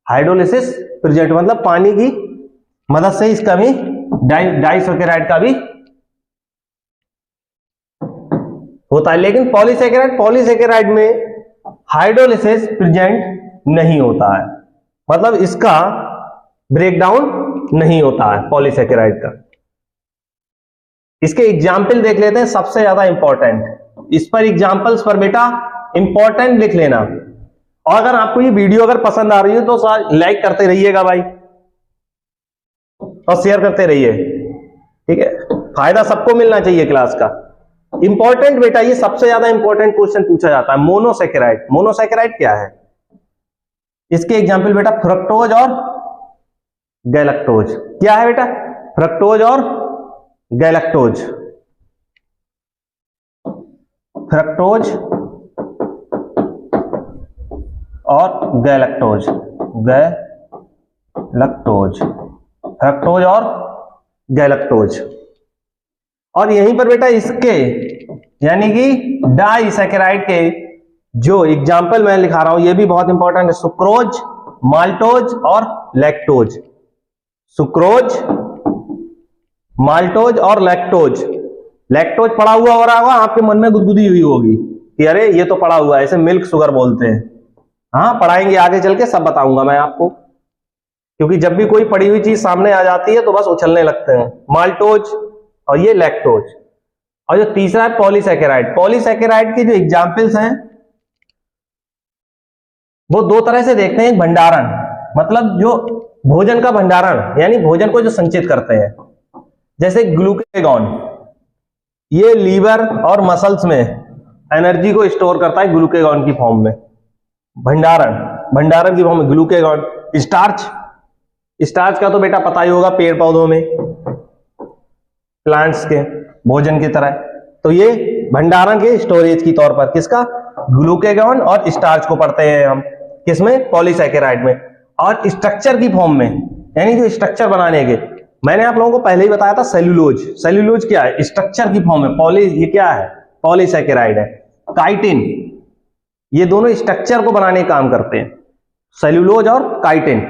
हाइड्रोलिसिस प्रेजेंट मतलब पानी की मदद से इसका भी, डाइसैकेराइड का भी होता है। लेकिन पॉलीसैकेराइड में हाइड्रोलिसिस प्रेजेंट नहीं होता है, मतलब इसका ब्रेकडाउन नहीं होता है पॉलीसैकेराइड का। इसके एग्जाम्पल देख लेते हैं, सबसे ज्यादा इंपॉर्टेंट। इस पर एग्जाम्पल्स पर बेटा इंपॉर्टेंट लिख लेना। और अगर आपको ये वीडियो अगर पसंद आ रही है तो लाइक करते रहिएगा भाई, और शेयर करते रहिए, ठीक है। फायदा सबको मिलना चाहिए क्लास का। इंपॉर्टेंट बेटा, ये सबसे ज्यादा इंपॉर्टेंट क्वेश्चन पूछा जाता है। मोनोसैकेराइड, मोनोसैकेराइड क्या है? इसके एग्जाम्पल बेटा फ्रक्टोज और गैलेक्टोज। क्या है बेटा? फ्रक्टोज और गैलेक्टोज। फ्रक्टोज और गैलेक्टोज, फ्रक्टोज और गैलेक्टोज। और यहीं पर बेटा इसके यानी कि डाइसैकेराइड के जो एग्जाम्पल मैं लिखा रहा हूं ये भी बहुत इंपॉर्टेंट है। सुक्रोज, माल्टोज और लैक्टोज। सुक्रोज, माल्टोज और लैक्टोज। लैक्टोज पड़ा हुआ हो रहा होगा, आपके मन में गुदगुदी हुई होगी कि अरे ये तो पड़ा हुआ है, इसे मिल्क शुगर बोलते हैं। हाँ, पढ़ाएंगे आगे चल के, सब बताऊंगा मैं आपको, क्योंकि जब भी कोई पड़ी हुई चीज सामने आ जाती है तो बस उछलने लगते हैं। माल्टोज और ये लैक्टोज। और जो तीसरा है पॉलीसैकेराइड। पॉलीसैकेराइड के जो एग्जाम्पल्स हैं वो दो तरह से देखते हैं। भंडारण मतलब जो भोजन का भंडारण, यानी भोजन को जो संचित करते हैं, जैसे ग्लूकेगॉन, ये लीवर और मसल्स में एनर्जी को स्टोर करता है ग्लूकेगॉन की फॉर्म में। भंडारण, भंडारण की फॉर्म में ग्लूकेगॉन। स्टार्च, स्टार्च का तो बेटा पता ही होगा, पेड़ पौधों में, प्लांट्स के भोजन की तरह। तो ये भंडारण के स्टोरेज की तौर पर किसका, ग्लूकेगॉन और स्टार्च को पढ़ते हैं हम, किसमें, पॉलीसैकेराइड में। और स्ट्रक्चर की फॉर्म में, यानी जो स्ट्रक्चर बनाने के, मैंने आप लोगों को पहले ही बताया था सेल्यूलोज। सेल्यूलोज क्या है, स्ट्रक्चर की फॉर्म में। पॉली, ये क्या है, पॉलीसैकेराइड है। काइटिन, ये दोनों स्ट्रक्चर को बनाने का काम करते हैं, सेल्यूलोज और काइटिन।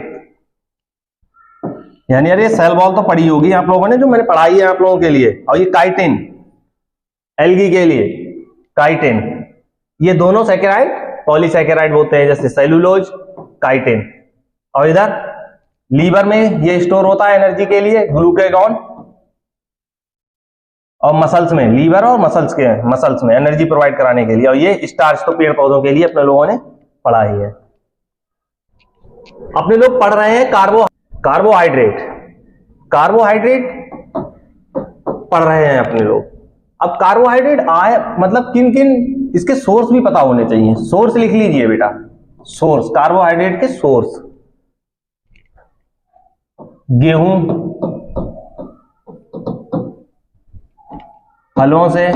यानी अरे सेल वॉल तो पढ़ी होगी आप लोगों ने, जो मैंने पढ़ाई है आप लोगों के लिए। और ये काइटिन, एल्गी के लिए काइटिन, ये दोनों सैकेराइड पॉलीसैकेराइड होते हैं, जैसे सेल्यूलोज, काइटिन। और इधर लीवर में ये स्टोर होता है एनर्जी के लिए, ग्लूकेगॉन। और मसल्स में, लीवर और मसल्स में एनर्जी प्रोवाइड कराने के लिए। और ये स्टार्च तो पेड़ पौधों के लिए अपने लोगों ने पढ़ा ही है। अपने लोग पढ़ रहे हैं कार्बोहाइड्रेट, कार्बोहाइड्रेट पढ़ रहे हैं अपने लोग। अब कार्बोहाइड्रेट आए मतलब किन किन, इसके सोर्स भी पता होने चाहिए। सोर्स लिख लीजिए बेटा, सोर्स, कार्बोहाइड्रेट के सोर्स। गेहूं, फलों से,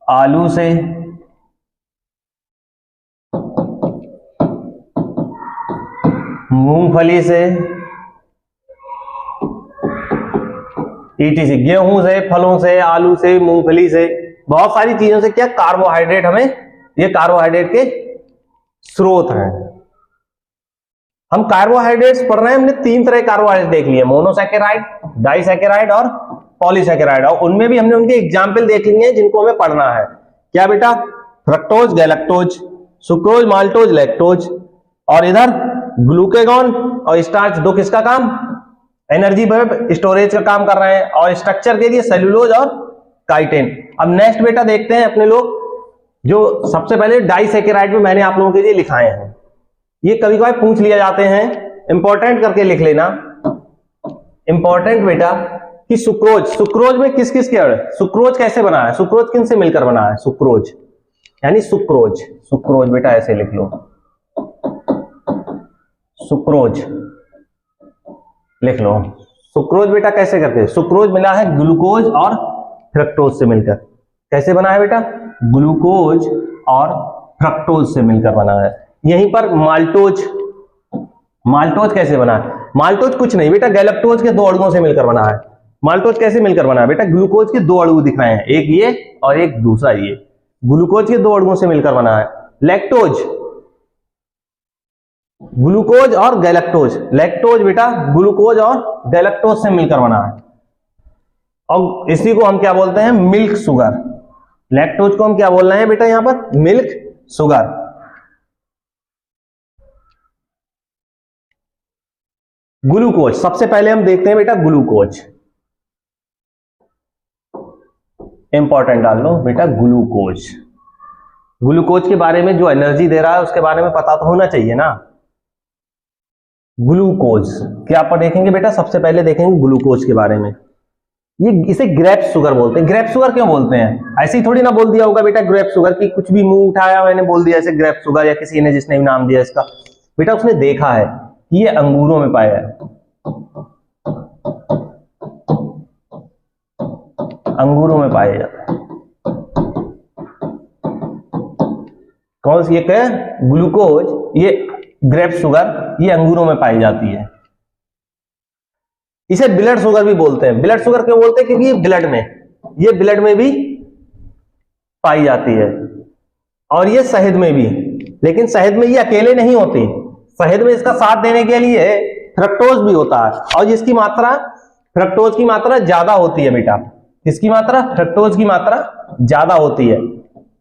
आलू से, मूंगफली से, ईटीसी, गेहूं से, फलों से, आलू से, मूंगफली से, बहुत सारी चीजों से क्या कार्बोहाइड्रेट हमें, ये कार्बोहाइड्रेट के स्रोत हैं। हम कार्बोहाइड्रेट्स पढ़ रहे हैं, हमने 3 तरह के कार्बोहाइड्रेट देख लिए, मोनोसैकेराइड, डाइसैकेराइड और पॉलीसैकेराइड। और उनमें भी हमने उनके एग्जाम्पल देख लिए हैं जिनको हमें पढ़ना है। क्या बेटा, fructose, galactose, sucrose, maltose, lactose. और इधर ग्लूकेगॉन और स्टार्च, दो किसका काम, एनर्जी स्टोरेज का काम कर रहे हैं। और स्ट्रक्चर के लिए सेल्यूलोज और काइटिन। अब नेक्स्ट बेटा देखते हैं अपने लोग, जो सबसे पहले डाइसैकेराइड में मैंने आप लोगों के लिए लिखाए हैं। ये कभी कभी पूछ लिया जाते हैं, इंपॉर्टेंट करके लिख लेना, इंपॉर्टेंट बेटा, कि सुक्रोज, सुक्रोज में किस किस के, सुक्रोज कैसे बना है, सुक्रोज किन से मिलकर बना है, सुक्रोज यानी सुक्रोज, सुक्रोज बेटा ऐसे लिख लो, सुक्रोज लिख लो। सुक्रोज बेटा कैसे करते हैं, सुक्रोज मिला है ग्लूकोज और फ्रक्टोज से मिलकर। कैसे बना है बेटा, ग्लूकोज और फ्रक्टोज से मिलकर बना है। यहीं पर माल्टोज, माल्टोज कैसे बना है, माल्टोज कुछ नहीं बेटा, गैलेक्टोज के 2 अणुओं से मिलकर बना है। माल्टोज कैसे मिलकर बना है बेटा, ग्लूकोज के 2 अणु दिख रहे हैं, एक ये और एक दूसरा ये, ग्लूकोज के 2 अणुओं से मिलकर बना है। लैक्टोज, ग्लूकोज और गैलेक्टोज, लैक्टोज बेटा ग्लूकोज और गैलेक्टोज से मिलकर बना है। और इसी को हम क्या बोलते हैं, मिल्क शुगर। लैक्टोज को हम क्या बोल रहे हैं बेटा यहां पर, मिल्क शुगर। ग्लूकोज, सबसे पहले हम देखते हैं बेटा ग्लूकोज, इंपॉर्टेंट डाल लो बेटा, ग्लूकोज। ग्लूकोज के बारे में जो एनर्जी दे रहा है उसके बारे में पता तो होना चाहिए ना। ग्लूकोज क्या आप देखेंगे बेटा, सबसे पहले देखेंगे ग्लूकोज के बारे में। ये इसे ग्रेप शुगर बोलते हैं। ग्रेप शुगर क्यों बोलते हैं, ऐसे ही थोड़ी ना बोल दिया होगा बेटा ग्रेप शुगर की, कुछ भी मुंह उठाया मैंने बोल दिया ऐसे ग्रेप शुगर, या किसी ने जिसने भी नाम दिया इसका, बेटा उसने देखा है कि ये अंगूरों में पाया है, अंगूरों में पाया जाता है। कौन सी, ये क्या, ग्लूकोज, ये ग्रेप शुगर, ये अंगूरों में पाई जाती है। इसे ब्लड शुगर भी बोलते हैं। ब्लड शुगर क्यों बोलते हैं, क्योंकि ये ब्लड में भी पाई जाती है, और ये शहद में भी। लेकिन शहद में ये अकेले नहीं होती, शहद में इसका साथ देने के लिए फ्रक्टोज भी होता है, और जिसकी मात्रा, फ्रक्टोज की मात्रा ज्यादा होती है बेटा। किसकी मात्रा, फ्रक्टोज की मात्रा ज्यादा होती है।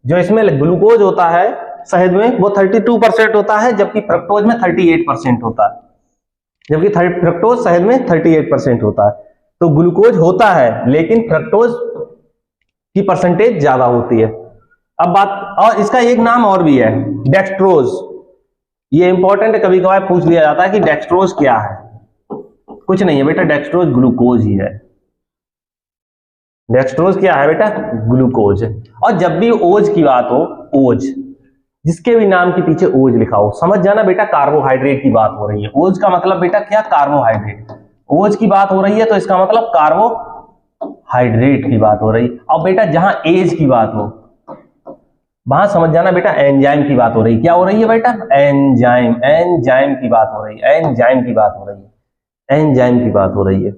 जो इसमें ग्लूकोज होता है शहद में वो 32% होता है, जबकि फ्रक्टोज में 38% होता है, जबकि फ्रक्टोज शहद में 38% होता है। तो ग्लूकोज होता है लेकिन फ्रक्टोज की परसेंटेज ज्यादा होती है। अब बात, और इसका एक नाम और भी है, डेक्सट्रोज। ये इंपॉर्टेंट है, कभी कभार पूछ लिया जाता है कि डेक्सट्रोज क्या है। कुछ नहीं है बेटा, डेक्सट्रोज ग्लूकोज ही है। डेक्सट्रोज क्या है बेटा? ग्लूकोज। और जब भी ओज की बात हो, ओज, जिसके भी नाम के पीछे ओज लिखा हो, समझ जाना बेटा कार्बोहाइड्रेट की बात हो रही है। ओज का मतलब बेटा क्या? कार्बोहाइड्रेट। ओज की बात हो रही है तो इसका मतलब कार्बोहाइड्रेट की बात हो रही है। और बेटा जहां एज की बात हो वहां समझ जाना बेटा एंजाइम की बात हो रही है। क्या हो रही है बेटा? एंजाइम। एंजाइम की बात हो रही है, एंजाइम की बात हो रही है, एंजाइम की बात हो रही है।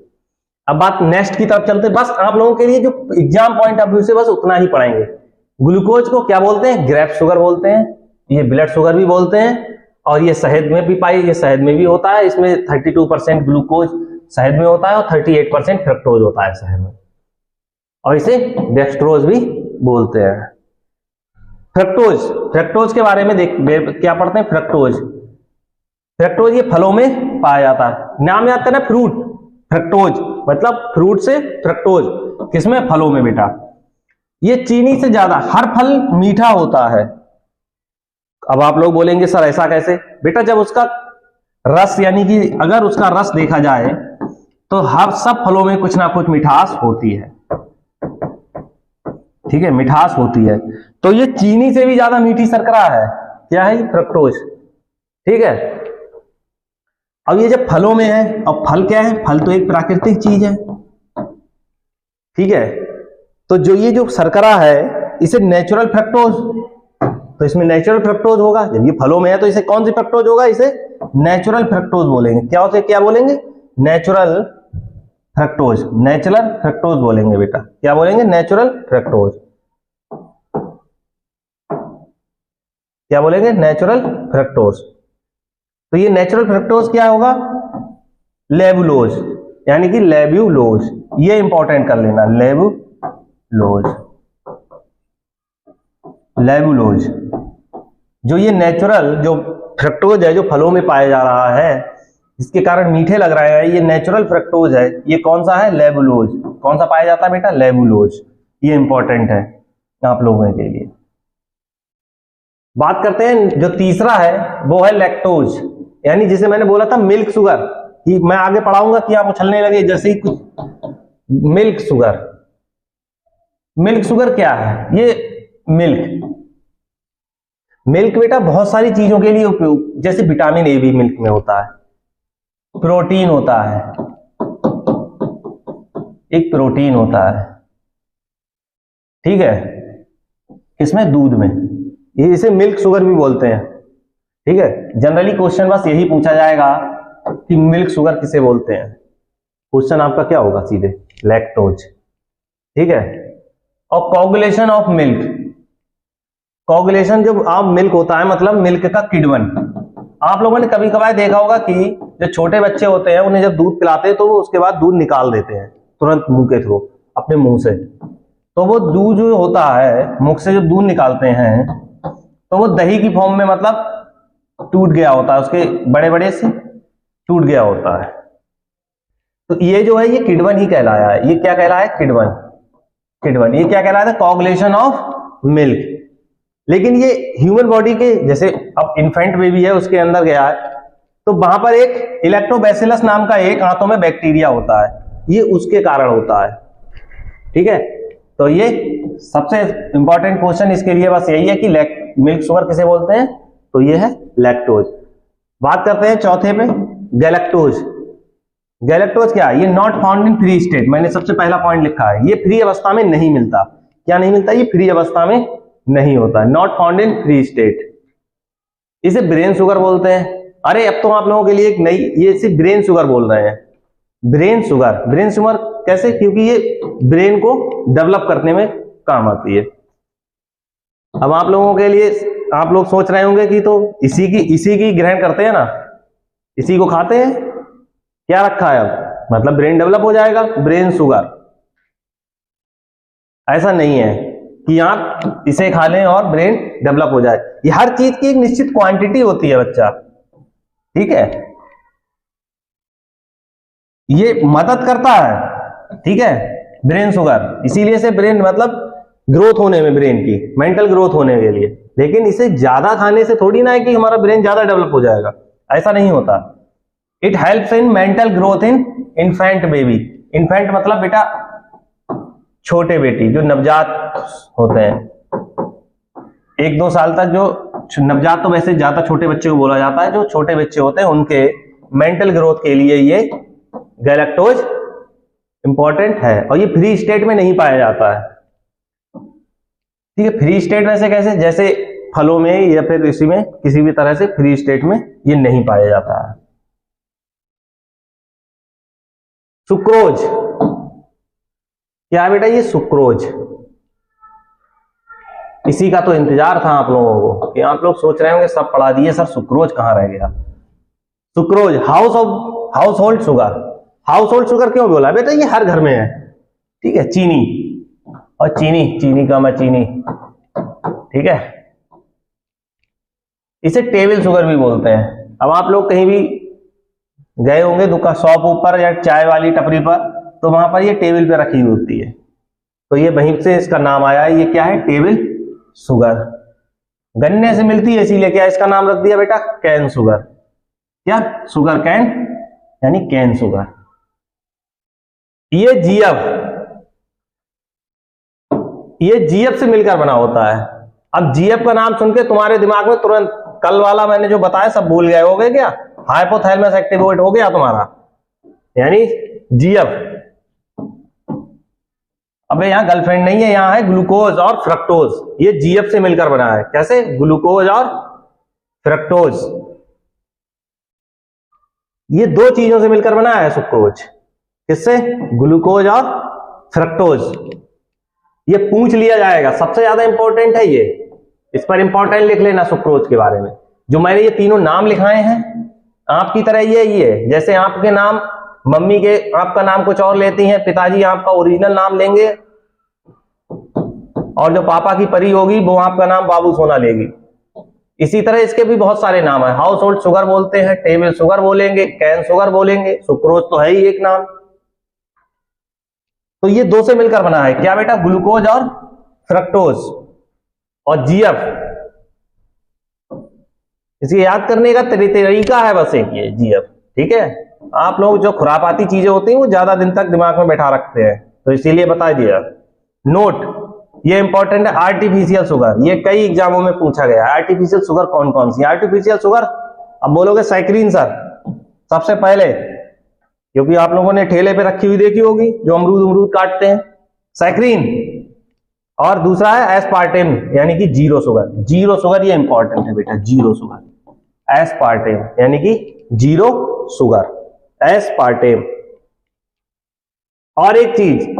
अब बात नेक्स्ट की तरफ चलते हैं। बस आप लोगों के लिए जो एग्जाम पॉइंट ऑफ व्यू से बस उतना ही पढ़ाएंगे। ग्लूकोज को क्या बोलते हैं? ग्रेप शुगर बोलते हैं, ये ब्लड शुगर भी बोलते हैं, और ये शहद में भी ये शहद में भी होता है। इसमें 32% ग्लूकोज शहद में होता है और 38% फ्रक्टोज होता है शहद में, और इसे डेक्सट्रोज भी बोलते हैं। फ्रक्टोज, फ्रक्टोज के बारे में क्या पढ़ते हैं? फ्रक्टोज, फ्रक्टोज ये फलों में पाया जाता है। नाम याद करना, फ्रूट, फ्रक्टोज मतलब फ्रूट से फ्रक्टोज, किसमें? फलों में बेटा। ये चीनी से ज्यादा, हर फल मीठा होता है। अब आप लोग बोलेंगे सर ऐसा कैसे? बेटा जब उसका रस, यानी कि अगर उसका रस देखा जाए तो हर सब फलों में कुछ ना कुछ मिठास होती है, ठीक है, मिठास होती है। तो ये चीनी से भी ज्यादा मीठी शर्करा है। क्या है? फ्रक्टोज, ठीक है। अब ये जब फलों में है, अब फल क्या है? फल तो एक प्राकृतिक चीज है, ठीक है। तो जो ये जो शर्करा है इसे नेचुरल फ्रक्टोज, तो इसमें नेचुरल फ्रक्टोज होगा। जब ये फलों में है तो इसे कौन सी फ्रक्टोज होगा? इसे नेचुरल फ्रक्टोज बोलेंगे। क्या उसे क्या बोलेंगे? नेचुरल फ्रक्टोज, नेचुरल फ्रक्टोज बोलेंगे बेटा। क्या बोलेंगे? Natural fructose. क्या बोलेंगे? Natural fructose. तो ये नेचुरल फ्रक्टोज क्या होगा? लेबुलोज, यानी कि लेब्यूलोज। ये इंपॉर्टेंट कर लेना, लेबुलोज, लेबुलोज। जो ये नेचुरल जो फ्रक्टोज है जो फलों में पाया जा रहा है, इसके कारण मीठे लग रहे हैं, ये नेचुरल फ्रक्टोज है। ये कौन सा है? लेबुलोज। कौन सा पाया जाता है बेटा? लेबुलोज। ये इंपॉर्टेंट है आप लोगों के लिए। बात करते हैं जो तीसरा है वो है लैक्टोज, यानी जिसे मैंने बोला था मिल्क शुगर, कि मैं आगे पढ़ाऊंगा कि आप उछलने लगे जैसे ही कुछ। मिल्क शुगर, मिल्क शुगर क्या है? ये मिल्क, मिल्क बेटा बहुत सारी चीजों के लिए उपयोग, जैसे विटामिन ए भी मिल्क में होता है, प्रोटीन होता है, एक प्रोटीन होता है, ठीक है, इसमें दूध में, ये इसे मिल्क शुगर भी बोलते हैं, ठीक है। जनरली क्वेश्चन बस यही पूछा जाएगा कि मिल्क शुगर किसे बोलते हैं। क्वेश्चन आपका क्या होगा? सीधे लैक्टोज, ठीक है। और कोगुलेशन ऑफ मिल्क, कोगुलेशन जब आप मिल्क होता है मतलब मिल्क का किण्वन। आप लोगों ने कभी कभार देखा होगा कि जो छोटे बच्चे होते हैं उन्हें जब दूध पिलाते हैं तो वो उसके बाद दूध निकाल देते हैं तुरंत मुंह के थ्रू, अपने मुंह से। तो वो दूध जो होता है, मुख से जो दूध निकालते हैं तो वो दही की फॉर्म में मतलब टूट गया होता है, उसके बड़े बड़े से टूट गया होता है। तो ये जो है ये किण्वन ही कहलाया है। ये क्या कहलाया है? किण्वन, किण्वन। ये क्या कहलाया था? Coagulation of milk. लेकिन ये ह्यूमन बॉडी के, जैसे अब इन्फेंट बेबी है उसके अंदर गया है तो वहां पर एक इलेक्ट्रोबैसिलस नाम का एक आंतों में बैक्टीरिया होता है, ये उसके कारण होता है, ठीक है। तो ये सबसे इंपॉर्टेंट क्वेश्चन इसके लिए बस यही है कि मिल्क शुगर किसे बोलते हैं? तो ये है लैक्टोज। बात करते हैं चौथे पे, गैलेक्टोज। गैलेक्टोज क्या है? ये not found in free state. मैंने सबसे पहला पॉइंट लिखा है, ये फ्री अवस्था में नहीं मिलता। क्या नहीं मिलता? ये फ्री अवस्था में नहीं होता, not found in free state. इसे ब्रेन शुगर बोलते हैं। अरे अब तो आप लोगों के लिए एक नई, ये सिर्फ ब्रेन शुगर बोल रहे हैं, ब्रेन शुगर। ब्रेन शुगर कैसे? क्योंकि ये ब्रेन को डेवलप करने में काम आती है। अब आप लोगों के लिए, आप लोग सोच रहे होंगे कि तो इसी की ग्रहण करते हैं ना, इसी को खाते हैं, क्या रखा है अब मतलब ब्रेन डेवलप हो जाएगा, ब्रेन शुगर। ऐसा नहीं है कि आप इसे खा लें और ब्रेन डेवलप हो जाए। ये हर चीज की एक निश्चित क्वांटिटी होती है बच्चा, ठीक है। ये मदद करता है, ठीक है, ब्रेन शुगर। इसीलिए से ब्रेन मतलब ग्रोथ होने में, ब्रेन की मेंटल ग्रोथ होने के लिए। लेकिन इसे ज्यादा खाने से थोड़ी ना है कि हमारा ब्रेन ज्यादा डेवलप हो जाएगा, ऐसा नहीं होता। It helps in mental growth in infant baby. Infant मतलब बेटा छोटे बेटी जो नवजात होते हैं, 1-2 साल तक जो नवजात, तो वैसे ज्यादा छोटे बच्चे को बोला जाता है, जो छोटे बच्चे होते हैं उनके मेंटल ग्रोथ के लिए ये गैलेक्टोज इंपॉर्टेंट है। और ये फ्री स्टेट में नहीं पाया जाता है, ठीक है। फ्री स्टेट वैसे कैसे, जैसे फलों में या फिर इसी में किसी भी तरह से फ्री स्टेट में ये नहीं पाया जाता है। सुक्रोज क्या है बेटा, ये सुक्रोज, इसी का तो इंतजार था आप लोगों को कि आप लोग सोच रहे होंगे सब पढ़ा दिए सर, सुक्रोज कहां रह गया। Sucrose house hold sugar. House hold sugar क्यों बोला बेटा, ये हर घर में है, ठीक है। चीनी, और चीनी का मैं चीनी, ठीक है। इसे टेबल शुगर भी बोलते हैं। अब आप लोग कहीं भी गए होंगे दुकान, शॉप ऊपर या चाय वाली टपरी पर, तो वहां पर ये टेबल पे रखी होती है, तो ये वहीं से इसका नाम आया है। ये क्या है, टेबल शुगर। गन्ने से मिलती है इसीलिए क्या इसका नाम रख दिया बेटा, कैन शुगर। क्या, शुगर कैन यानी कैन शुगर। ये जीएफ से मिलकर बना होता है। अब जीएफ का नाम सुन के तुम्हारे दिमाग में तुरंत कल वाला मैंने जो बताया सब भूल गए होगे क्या, हाइपोथैलेमस एक्टिवेट हो गया तुम्हारा, यानी जीएफ। अबे यहां गर्लफ्रेंड नहीं है, यहां है ग्लूकोज और फ्रक्टोज। ये जीएफ से मिलकर बना है। कैसे, ग्लूकोज और फ्रक्टोज, ये दो चीजों से मिलकर बना है सुक्रोज। किससे, ग्लूकोज और फ्रक्टोज। ये पूछ लिया जाएगा, सबसे ज्यादा इंपॉर्टेंट है ये, इस पर इंपॉर्टेंट लिख लेना सुक्रोज के बारे में। जो मैंने ये तीनों नाम लिखाए हैं आपकी तरह ये जैसे आपके नाम, मम्मी के आपका नाम कुछ और लेती हैं, पिताजी आपका ओरिजिनल नाम लेंगे, और जो पापा की परी होगी वो आपका नाम बाबू सोना लेगी। इसी तरह इसके भी बहुत सारे नाम है। हाउस होल्ड शुगर बोलते हैं, टेबल शुगर बोलेंगे, कैन शुगर बोलेंगे, सुक्रोज तो है ही एक नाम। तो ये दो से मिलकर बना है क्या बेटा, ग्लूकोज और फ्रक्टोज। और जीएफ, इसे याद करने का तरीका है बस एक ये जीएफ, ठीक है। आप लोग जो खुरापाती चीजें होती हैं वो ज्यादा दिन तक दिमाग में बैठा रखते हैं, तो इसीलिए बता दिया। नोट, ये इंपॉर्टेंट है, आर्टिफिशियल शुगर। ये कई एग्जामों में पूछा गया है, आर्टिफिशियल शुगर कौन कौन सी। आर्टिफिशियल शुगर, अब बोलोगे सैकरीन सर सबसे पहले, क्योंकि आप लोगों ने ठेले पे रखी हुई देखी होगी जो अमरूद काटते हैं, सैकरीन। और दूसरा है एस्पार्टेम, यानी कि जीरो शुगर। जीरो शुगर ये इंपॉर्टेंट है बेटा, जीरो शुगर, एस्पार्टेम यानी कि जीरो शुगर, एस्पार्टेम। और एक चीज,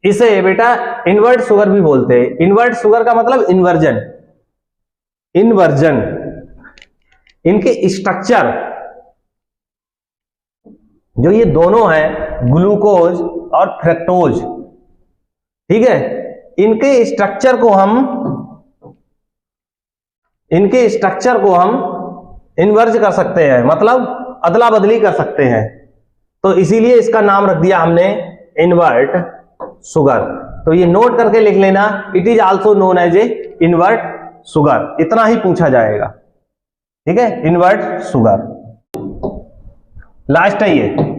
इसे बेटा इन्वर्ट शुगर भी बोलते हैं। इन्वर्ट शुगर का मतलब इन्वर्जन। इनके स्ट्रक्चर जो ये दोनों हैं, ग्लूकोज और फ्रक्टोज, ठीक है, इनके स्ट्रक्चर को हम इन्वर्ज कर सकते हैं, मतलब अदला बदली कर सकते हैं। तो इसीलिए इसका नाम रख दिया हमने इन्वर्ट शुगर। तो ये नोट करके लिख लेना, it is also known as a invert sugar. इतना ही पूछा जाएगा, ठीक है, इन्वर्ट शुगर। लास्ट है ये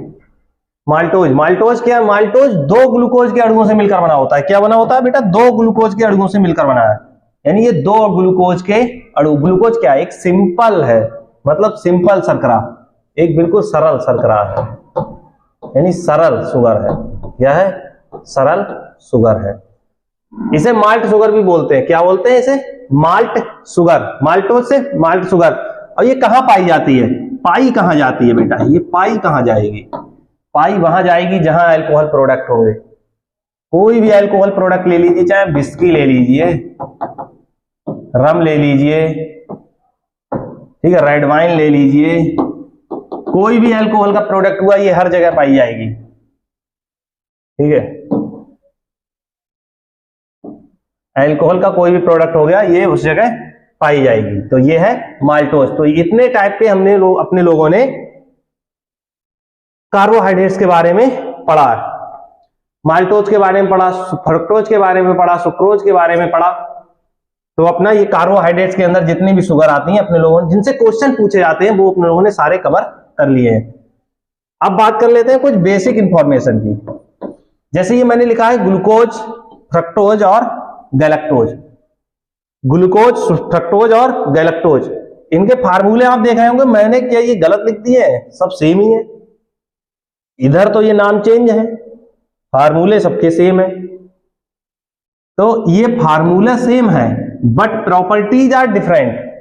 माल्टोज। माल्टोज क्या है, माल्टोज दो ग्लूकोज के अणुओं से मिलकर बना होता है। क्या बना होता है बेटा, दो ग्लूकोज के अणुओं से मिलकर बना है, यानी ये दो ग्लूकोज के अणु। ग्लूकोज क्या है, एक सिंपल है, मतलब सिंपल शर्करा, एक बिल्कुल सरल शर्करा है, यानी सरल शुगर है। क्या है, सरल शुगर है। इसे माल्ट शुगर भी बोलते हैं। क्या बोलते हैं इसे, माल्ट शुगर। माल्टोज से माल्ट शुगर। और ये कहां पाई जाती है, पाई कहां जाती है बेटा, ये पाई कहां जाएगी, पाई वहां जाएगी जहां अल्कोहल प्रोडक्ट होंगे। कोई भी अल्कोहल प्रोडक्ट ले लीजिए, चाहे विस्की ले लीजिए, रम ले लीजिए, ठीक है, रेड वाइन ले लीजिए, कोई भी अल्कोहल का प्रोडक्ट हुआ ये हर जगह पाई जाएगी, ठीक है। अल्कोहल का कोई भी प्रोडक्ट हो गया ये उस जगह पाई जाएगी। तो ये है माल्टोज। तो इतने टाइप के हमने अपने लोगों ने कार्बोहाइड्रेट्स के बारे में पढ़ा। माल्टोज के बारे में पढ़ा, फ्रक्टोज के बारे में पढ़ा, सुक्रोज के बारे में पढ़ा। तो अपना ये कार्बोहाइड्रेट्स के अंदर जितनी भी शुगर आती हैं अपने लोगों ने, जिनसे क्वेश्चन पूछे जाते हैं, वो अपने लोगों ने सारे कवर कर लिए हैं। अब बात कर लेते हैं कुछ बेसिक इंफॉर्मेशन की। जैसे ये मैंने लिखा है ग्लूकोज, फ्रक्टोज और गैलेक्टोज, ग्लूकोज, फ्रक्टोज और गैलेक्टोज, इनके फार्मूले आप देख रहे होंगे, मैंने क्या ये गलत लिख दिए हैं? सब सेम ही है, इधर तो ये नाम चेंज है, फार्मूले सबके सेम है। तो ये फार्मूला सेम है बट प्रॉपर्टीज आर डिफरेंट।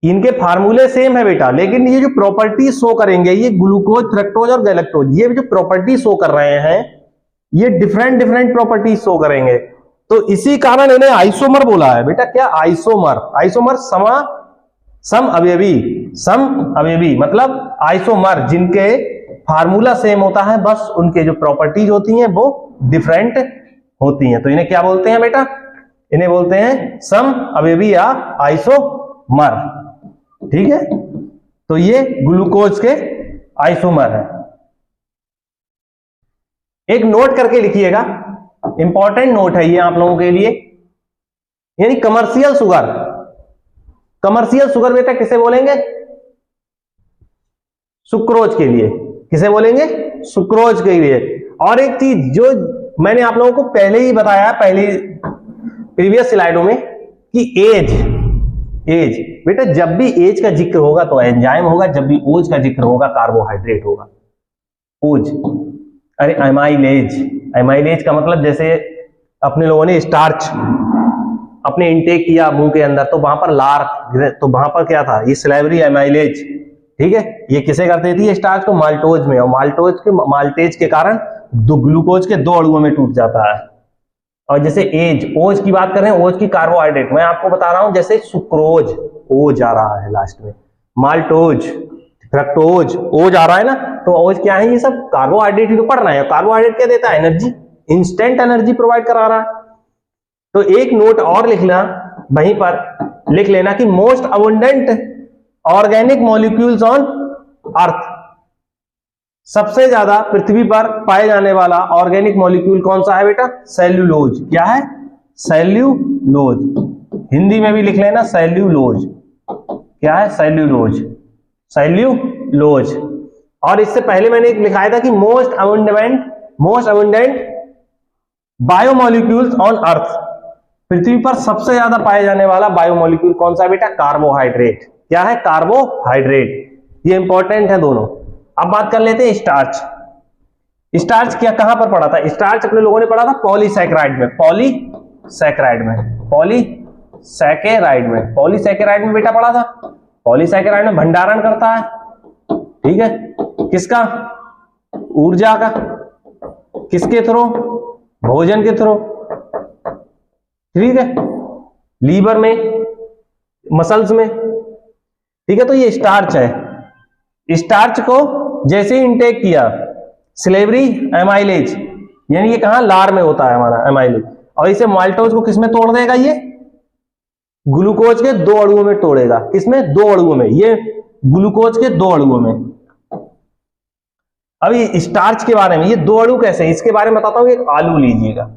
इनके फार्मूले सेम है बेटा, लेकिन ये जो प्रॉपर्टी शो करेंगे, ये ग्लूकोज, फ्रक्टोज और गैलेक्टोज, ये जो प्रॉपर्टी शो कर रहे हैं ये डिफरेंट डिफरेंट प्रॉपर्टी शो करेंगे। तो इसी कारण इन्हें आइसोमर बोला है बेटा। क्या? आइसोमर। आइसोमर सम अवयवी मतलब आइसोमर जिनके फार्मूला सेम होता है, बस उनके जो प्रॉपर्टीज होती हैं वो डिफरेंट होती हैं। तो इन्हें क्या बोलते हैं बेटा? इन्हें बोलते हैं सम अवयवी या आइसोमर। ठीक है, तो ये ग्लूकोज के आइसोमर है। एक नोट करके लिखिएगा, इंपॉर्टेंट नोट है ये आप लोगों के लिए, यानी कमर्शियल शुगर। कमर्शियल शुगर बेटा किसे बोलेंगे? सुक्रोज के लिए। किसे बोलेंगे? सुक्रोज के लिए। और एक चीज जो मैंने आप लोगों को पहले ही बताया, पहली प्रीवियस स्लाइडों में, कि एज बेटा, जब भी एज का जिक्र होगा तो एंजाइम होगा, जब भी ओज का जिक्र होगा कार्बोहाइड्रेट होगा। ओज, अरे एमाइलेज का मतलब जैसे अपने लोगों ने स्टार्च अपने इंटेक किया मुंह के अंदर, तो वहां पर लार, तो वहां पर क्या था? ये सिलेवरी एमाइलेज। ठीक है, ये किसे कर देती है? स्टार्च को माल्टोज में, और माल्टेज के कारण दो ग्लूकोज के 2 अणुओं में टूट जाता है। और जैसे ओज की बात कर रहे हैं, ओज की कार्बोहाइड्रेट, मैं आपको बता रहा हूं, जैसे सुक्रोज, ओज आ रहा है लास्ट में, माल्टोज, फ्रक्टोज, ओज आ रहा है ना, तो ओज क्या है? ये सब कार्बोहाइड्रेट ही तो पढ़ना है। कार्बोहाइड्रेट क्या देता है? एनर्जी, इंस्टेंट एनर्जी प्रोवाइड करा रहा है। तो एक नोट और लिखना, वहीं पर लिख लेना कि most abundant organic molecules on earth, सबसे ज्यादा पृथ्वी पर पाए जाने वाला ऑर्गेनिक मॉलिक्यूल कौन सा है बेटा? सेल्यूलोज। क्या है? सेल्यूलोज। हिंदी में भी लिख लेना सेल्यूलोज। क्या है? Cellulose, cellulose. और इससे पहले मैंने एक लिखाया था कि most abundant biomolecules on earth, पृथ्वी पर सबसे ज्यादा पाए जाने वाला बायोमोलिक्यूल कौन सा है बेटा? कार्बोहाइड्रेट। क्या है? कार्बोहाइड्रेट। ये इंपॉर्टेंट है दोनों। अब बात कर लेते हैं स्टार्च। स्टार्च क्या कहां पर पढ़ा था? स्टार्च अपने लोगों ने पढ़ा था पॉलीसैकेराइड में, पॉलीसैकेराइड में बेटा पढ़ा था। पॉलीसैकेराइड में भंडारण करता है, ठीक है, किसका? ऊर्जा का। किसके थ्रू? भोजन के थ्रू। ठीक है, लीवर में, मसल्स में। ठीक है, तो ये स्टार्च है। स्टार्च को जैसे ही इंटेक किया, सिलेवरी एमाइलेज, यानी ये कहां? लार में होता है हमारा एमाइलेज, और इसे माल्टोज को किसमें तोड़ देगा? ये ग्लूकोज के 2 अणुओं में तोड़ेगा। किसमें? 2 अणुओं में, ये ग्लूकोज के 2 अणुओं में। अभी स्टार्च के बारे में, ये 2 अणु कैसे, इसके बारे में बताता हूं। एक आलू लीजिएगा,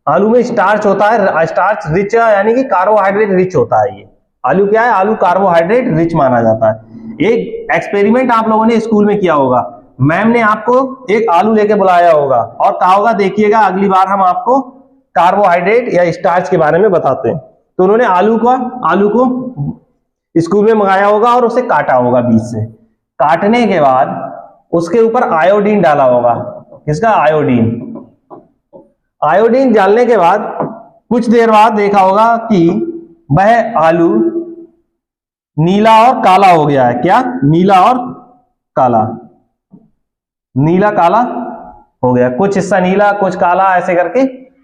आलू में स्टार्च होता है, स्टार्च रिच, यानी कि कार्बोहाइड्रेट रिच होता है। ये आलू क्या है? आलू कार्बोहाइड्रेट रिच माना जाता है। एक एक्सपेरिमेंट आप लोगों ने स्कूल में किया होगा, मैम ने आपको एक आलू लेके बुलाया होगा और कहा होगा देखिएगा अगली बार हम आपको कार्बोहाइड्रेट या स्टार्च के बारे में बताते हैं। तो उन्होंने आलू को स्कूल में मंगाया होगा और उसे काटा होगा बीच से। काटने के बाद उसके ऊपर आयोडीन डाला होगा। किसका? आयोडीन डालने के बाद कुछ देर बाद देखा होगा कि वह आलू नीला और काला हो गया है। क्या? नीला और काला, नीला काला हो गया, कुछ हिस्सा नीला कुछ काला ऐसे करके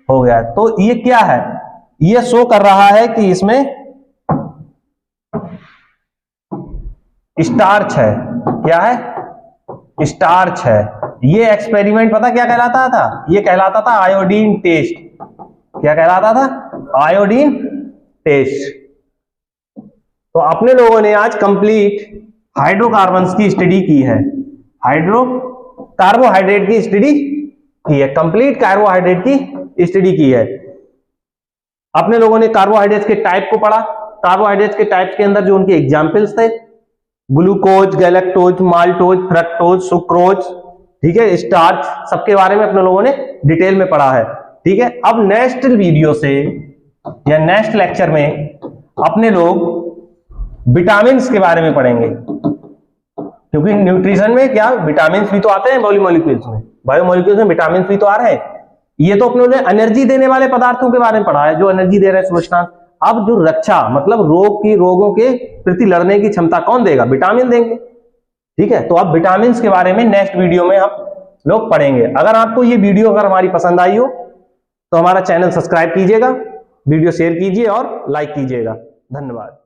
हो गया। तो ये क्या है? ये शो कर रहा है कि इसमें स्टार्च है। क्या है? स्टार्च है। ये एक्सपेरिमेंट पता क्या कहलाता था? ये कहलाता था आयोडीन टेस्ट। क्या कहलाता था? Iodine test. तो अपने लोगों ने आज कंप्लीट हाइड्रोकार्बन्स की स्टडी की है, कार्बोहाइड्रेट की स्टडी की है, कंप्लीट कार्बोहाइड्रेट की स्टडी की है। अपने लोगों ने कार्बोहाइड्रेट्स के टाइप को पढ़ा, कार्बोहाइड्रेट्स के टाइप्स के अंदर जो उनके एग्जाम्पल्स थे, glucose, galactose, maltose, fructose, sucrose, ठीक है, स्टार्च, सबके बारे में अपने लोगों ने डिटेल में पढ़ा है। ठीक है, अब नेक्स्ट वीडियो से या नेक्स्ट लेक्चर में अपने लोग विटामिन के बारे में पढ़ेंगे, क्योंकि न्यूट्रिशन में क्या विटामिन भी तो आते हैं बायोमोलिक्यूल्स में, बायोमोलिक्यूल्स में विटामिन भी तो आ रहे हैं। ये तो अपने लोगों ने एनर्जी देने वाले पदार्थों के बारे में पढ़ा है, जो एनर्जी दे रहे हैं सब्सटेंस। अब जो रक्षा मतलब रोगों के प्रति लड़ने की क्षमता कौन देगा? विटामिन देंगे। ठीक है, तो अब विटामिन के बारे में नेक्स्ट वीडियो में हम लोग पढ़ेंगे। अगर आपको ये वीडियो अगर हमारी पसंद आई हो तो हमारा चैनल सब्सक्राइब कीजिएगा, वीडियो शेयर कीजिए और लाइक कीजिएगा। धन्यवाद।